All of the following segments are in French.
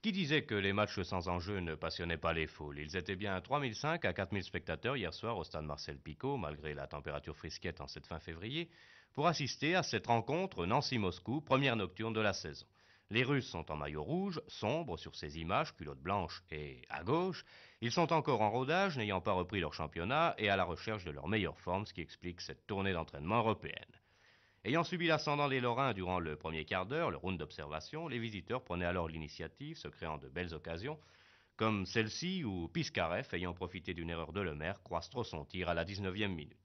Qui disait que les matchs sans enjeu ne passionnaient pas les foules? Ils étaient bien 3005 à 4000 spectateurs hier soir au stade Marcel Picot, malgré la température frisquette en cette fin février, pour assister à cette rencontre Nancy-Moscou, première nocturne de la saison. Les Russes sont en maillot rouge, sombre sur ces images, culotte blanche et à gauche. Ils sont encore en rodage, n'ayant pas repris leur championnat et à la recherche de leur meilleure forme, ce qui explique cette tournée d'entraînement européenne. Ayant subi l'ascendant des Lorrains durant le premier quart d'heure, le round d'observation, les visiteurs prenaient alors l'initiative, se créant de belles occasions, comme celle-ci où Piskarev, ayant profité d'une erreur de Lemaire, croise trop son tir à la 19e minute.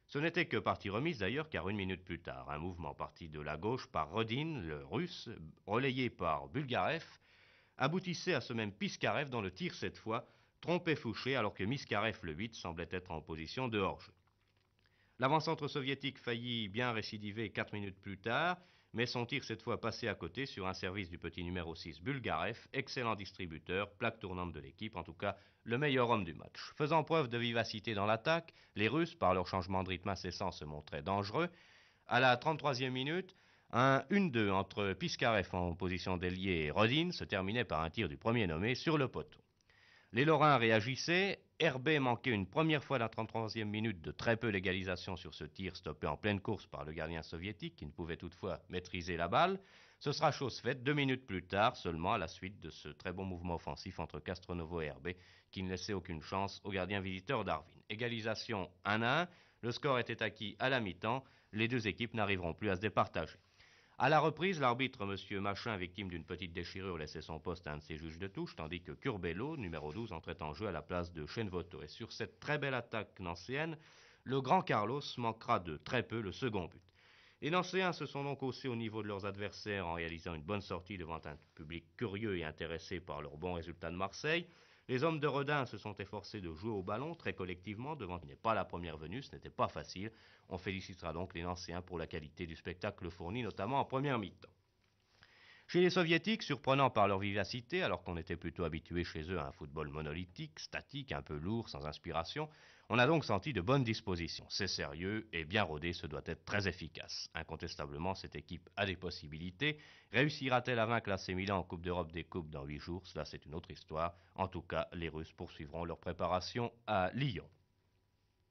Ce n'était que partie remise d'ailleurs, car une minute plus tard, un mouvement parti de la gauche par Rodin, le russe, relayé par Bulgarev, aboutissait à ce même Piskarev dont le tir cette fois trompait Fouché alors que Miskarev, le 8, semblait être en position de hors-jeu. L'avant-centre soviétique faillit bien récidiver 4 minutes plus tard, mais son tir cette fois passé à côté sur un service du petit numéro 6 Bulgarev, excellent distributeur, plaque tournante de l'équipe, en tout cas le meilleur homme du match. Faisant preuve de vivacité dans l'attaque, les Russes, par leur changement de rythme incessant, se montraient dangereux. À la 33e minute, un 1-2 entre Piskarev en position d'ailier et Rodin se terminait par un tir du premier nommé sur le poteau. Les Lorrains réagissaient. Herbé manquait une première fois à la 33e minute de très peu l'égalisation sur ce tir stoppé en pleine course par le gardien soviétique qui ne pouvait toutefois maîtriser la balle. Ce sera chose faite 2 minutes plus tard seulement à la suite de ce très bon mouvement offensif entre Castronovo et Herbé qui ne laissait aucune chance au gardien visiteur Darwin. Égalisation 1-1, le score était acquis à la mi-temps, les deux équipes n'arriveront plus à se départager. À la reprise, l'arbitre, M. Machin, victime d'une petite déchirure, laissait son poste à un de ses juges de touche, tandis que Curbelo, numéro 12, entrait en jeu à la place de Chenvoto. Et sur cette très belle attaque nancéenne, le grand Carlos manquera de très peu le second but. Les Nancéens se sont donc haussés au niveau de leurs adversaires en réalisant une bonne sortie devant un public curieux et intéressé par leurs bons résultats de Marseille. Les hommes de Redin se sont efforcés de jouer au ballon très collectivement devant qui n'est pas la première venue, ce n'était pas facile. On félicitera donc les Nancéens pour la qualité du spectacle fourni, notamment en première mi-temps. Chez les Soviétiques, surprenant par leur vivacité, alors qu'on était plutôt habitué chez eux à un football monolithique, statique, un peu lourd, sans inspiration, on a donc senti de bonnes dispositions. C'est sérieux et bien rodé, ce doit être très efficace. Incontestablement, cette équipe a des possibilités. Réussira-t-elle à vaincre l'AC Milan en Coupe d'Europe des Coupes dans 8 jours? Cela, c'est une autre histoire. En tout cas, les Russes poursuivront leur préparation à Lyon.